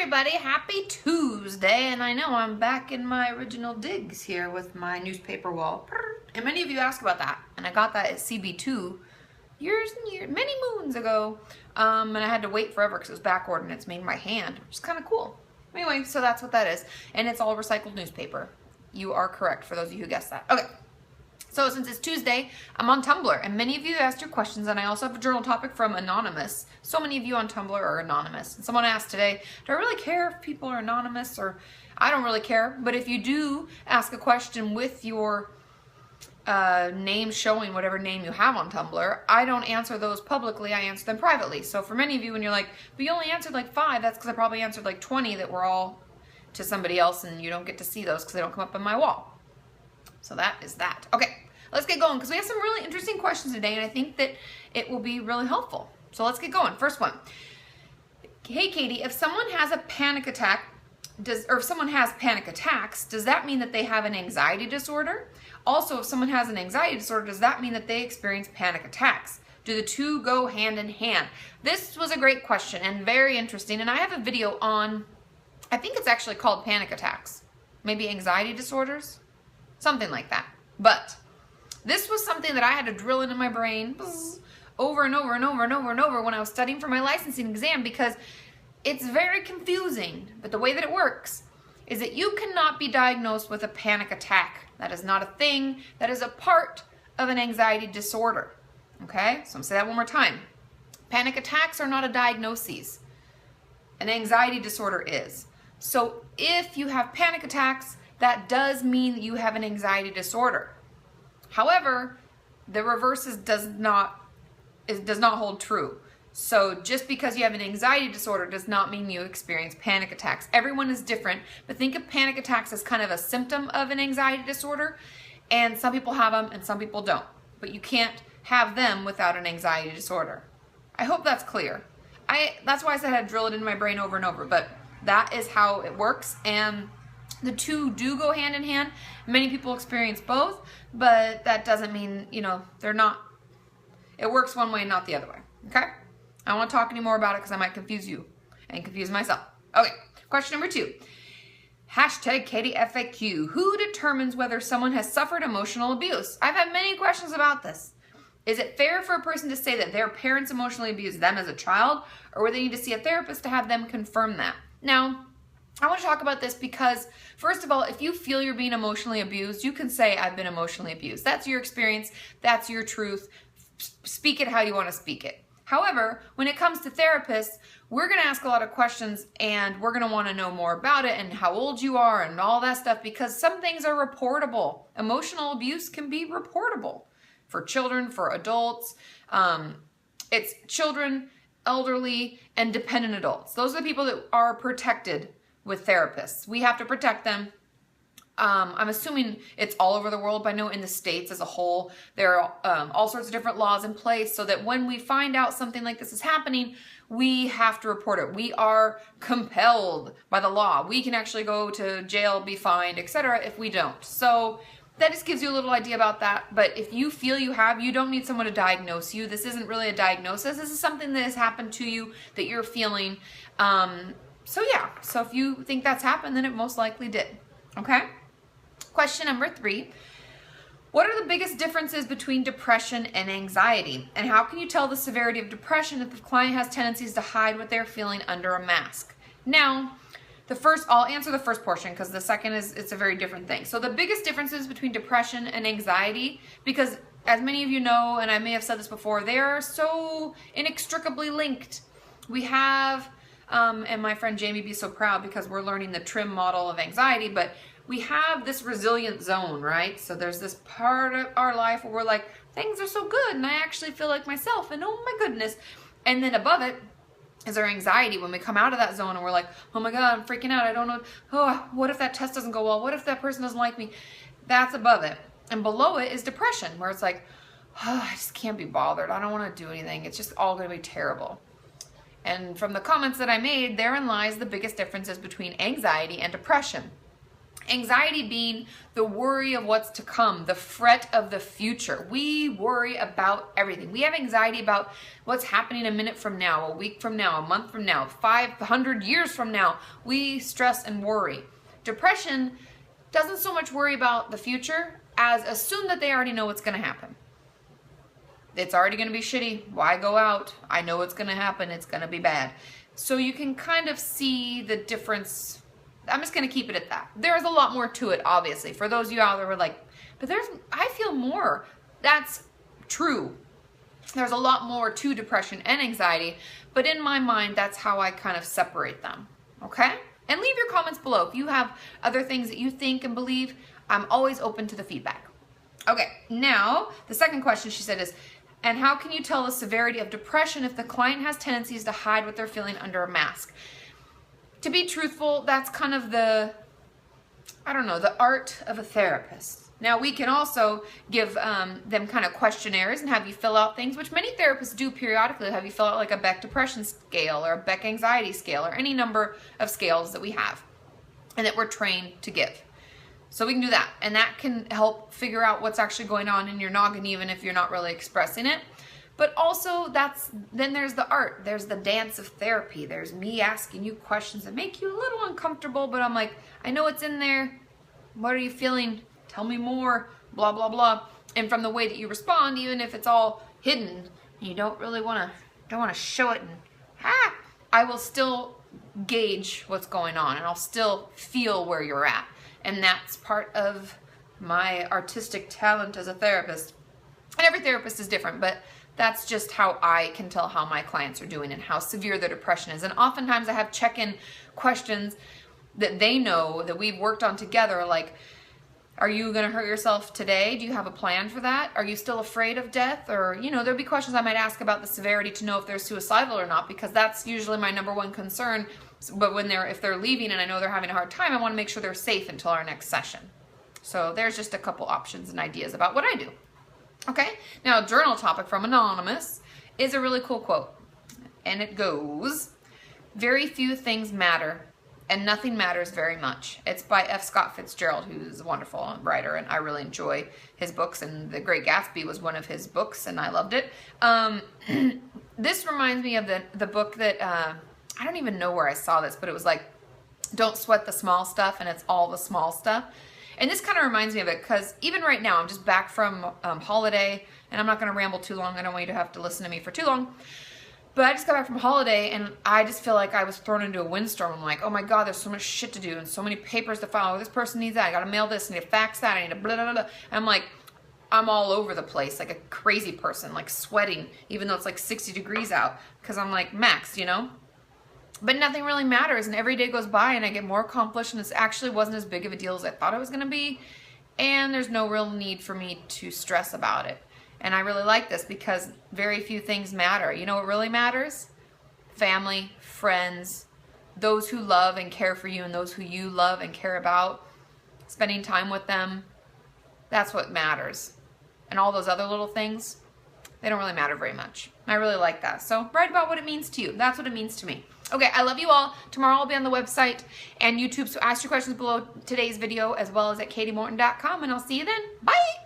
everybody, happy Tuesday, and I know I'm back in my original digs here with my newspaper wall, and many of you asked about that, and I got that at CB2 years and years, many moons ago, and I had to wait forever because it was backordered and it's made my hand, which is kind of cool. Anyway, so that's what that is, and it's all recycled newspaper. You are correct, for those of you who guessed that. Okay. So since it's Tuesday, I'm on Tumblr, and many of you asked your questions, and I also have a journal topic from Anonymous. So many of you on Tumblr are anonymous. And someone asked today, do I really care if people are anonymous? Or I don't really care, but if you do ask a question with your name showing whatever name you have on Tumblr, I don't answer those publicly, I answer them privately. So for many of you, when you're like, but you only answered like 5, that's because I probably answered like 20 that were all to somebody else, and you don't get to see those because they don't come up on my wall. So that is that. Okay, let's get going because we have some really interesting questions today, and I think that it will be really helpful. So let's get going. First one. Hey, Katie, if someone has a panic attack, or if someone has panic attacks, does that mean that they have an anxiety disorder? Also, if someone has an anxiety disorder, does that mean that they experience panic attacks? Do the two go hand in hand? This was a great question and very interesting, and I have a video on, I think it's actually called panic attacks, maybe anxiety disorders, something like that. But this was something that I had to drill into my brain over and over and over and over and over when I was studying for my licensing exam, because it's very confusing. But the way that it works is that you cannot be diagnosed with a panic attack. That is not a thing. That is a part of an anxiety disorder. Okay? So I'm going to say that one more time. Panic attacks are not a diagnosis. An anxiety disorder is. So if you have panic attacks, that does mean that you have an anxiety disorder. However, the reverse does not hold true. So just because you have an anxiety disorder does not mean you experience panic attacks. Everyone is different, but think of panic attacks as kind of a symptom of an anxiety disorder, and some people have them and some people don't. But you can't have them without an anxiety disorder. I hope that's clear. That's why I said I had to drill it into my brain over and over, but that is how it works, and the two do go hand in hand. Many people experience both, but that doesn't mean, they're not, it works one way and not the other way, okay? I don't want to talk anymore about it because I might confuse you and confuse myself. Okay, question number 2. Hashtag KatieFAQ. Who determines whether someone has suffered emotional abuse? I've had many questions about this. Is it fair for a person to say that their parents emotionally abused them as a child, or would they need to see a therapist to have them confirm that? Now, I want to talk about this because, first of all, if you feel you're being emotionally abused, you can say, I've been emotionally abused. That's your experience. That's your truth. Speak it how you want to speak it. However, when it comes to therapists, we're going to ask a lot of questions, and we're going to want to know more about it and how old you are and all that stuff, because some things are reportable. Emotional abuse can be reportable for children, for adults. It's children, elderly, and dependent adults. Those are the people that are protected with therapists. We have to protect them. I'm assuming it's all over the world, but I know in the States as a whole, there are all sorts of different laws in place so that when we find out something like this is happening, we have to report it. We are compelled by the law. We can actually go to jail, be fined, etc. if we don't. So that just gives you a little idea about that. But if you feel you don't need someone to diagnose you. This isn't really a diagnosis. This is something that has happened to you that you're feeling. So yeah, so if you think that's happened, then it most likely did. Okay? Question number 3. What are the biggest differences between depression and anxiety? And how can you tell the severity of depression if the client has tendencies to hide what they're feeling under a mask? Now, I'll answer the first portion because the second it's a very different thing. So the biggest differences between depression and anxiety, because as many of you know, and I may have said this before, they are so inextricably linked. We have, and my friend Jamie be so proud because we're learning the TRIM model of anxiety, but we have this resilient zone, right? So there's this part of our life where we're like, things are so good and I actually feel like myself and oh my goodness. And then above it is our anxiety when we come out of that zone and we're like, oh my God, I'm freaking out. I don't know. Oh, what if that test doesn't go well? What if that person doesn't like me? That's above it. And below it is depression, where it's like, oh, I just can't be bothered. I don't want to do anything. It's just all going to be terrible. And from the comments that I made, therein lies the biggest differences between anxiety and depression. Anxiety being the worry of what's to come, the fret of the future. We worry about everything. We have anxiety about what's happening a minute from now, a week from now, a month from now, 500 years from now. We stress and worry. Depression doesn't so much worry about the future as assume that they already know what's going to happen. It's already going to be shitty. Why go out? I know what's going to happen. It's going to be bad. So you can kind of see the difference. I'm just going to keep it at that. There's a lot more to it, obviously. For those of you out there who are like, but I feel more. That's true. There's a lot more to depression and anxiety, but in my mind, that's how I kind of separate them, okay? And leave your comments below. If you have other things that you think and believe, I'm always open to the feedback. Okay, now, the second question she said is, and how can you tell the severity of depression if the client has tendencies to hide what they're feeling under a mask? To be truthful, that's kind of the art of a therapist. Now, we can also give them kind of questionnaires and have you fill out things, which many therapists do periodically, have you fill out like a Beck depression scale or a Beck anxiety scale or any number of scales that we have and that we're trained to give. So we can do that, and that can help figure out what's actually going on in your noggin, even if you're not really expressing it. But also, then there's the art. There's the dance of therapy. There's me asking you questions that make you a little uncomfortable, but I'm like, I know it's in there. What are you feeling? Tell me more, blah, blah, blah. And from the way that you respond, even if it's all hidden, you don't really want to show it, I will still gauge what's going on, and I'll still feel where you're at. And that's part of my artistic talent as a therapist. And every therapist is different, but that's just how I can tell how my clients are doing and how severe their depression is. And oftentimes I have check-in questions that they know that we've worked on together, like, are you going to hurt yourself today? Do you have a plan for that? Are you still afraid of death? Or, there'll be questions I might ask about the severity to know if they're suicidal or not, because that's usually my number one concern. But if they're leaving and I know they're having a hard time, I want to make sure they're safe until our next session. So there's just a couple options and ideas about what I do. Okay, now a journal topic from Anonymous is a really cool quote. And it goes, very few things matter and nothing matters very much. It's by F. Scott Fitzgerald, who's a wonderful writer, and I really enjoy his books, and The Great Gatsby was one of his books, and I loved it. This reminds me of the book that, I don't even know where I saw this, but it was like, don't sweat the small stuff, and it's all the small stuff. And this kind of reminds me of it, because even right now, I'm just back from holiday, and I'm not going to ramble too long. I don't want you to have to listen to me for too long. But I just got back from holiday, and I just feel like I was thrown into a windstorm. I'm like, oh my God, there's so much shit to do, and so many papers to file. This person needs that. I got to mail this, I need to fax that, I need to blah, blah, blah. And I'm like, I'm all over the place, like a crazy person, like sweating, even though it's like 60 degrees out, because I'm like maxed, But nothing really matters, and every day goes by and I get more accomplished, and this actually wasn't as big of a deal as I thought it was going to be, and there's no real need for me to stress about it. And I really like this because very few things matter. You know what really matters? Family, friends, those who love and care for you and those who you love and care about, spending time with them, that's what matters. And all those other little things, they don't really matter very much. I really like that. So write about what it means to you. That's what it means to me. Okay, I love you all. Tomorrow I'll be on the website and YouTube, so ask your questions below today's video as well as at katiemorton.com, and I'll see you then. Bye!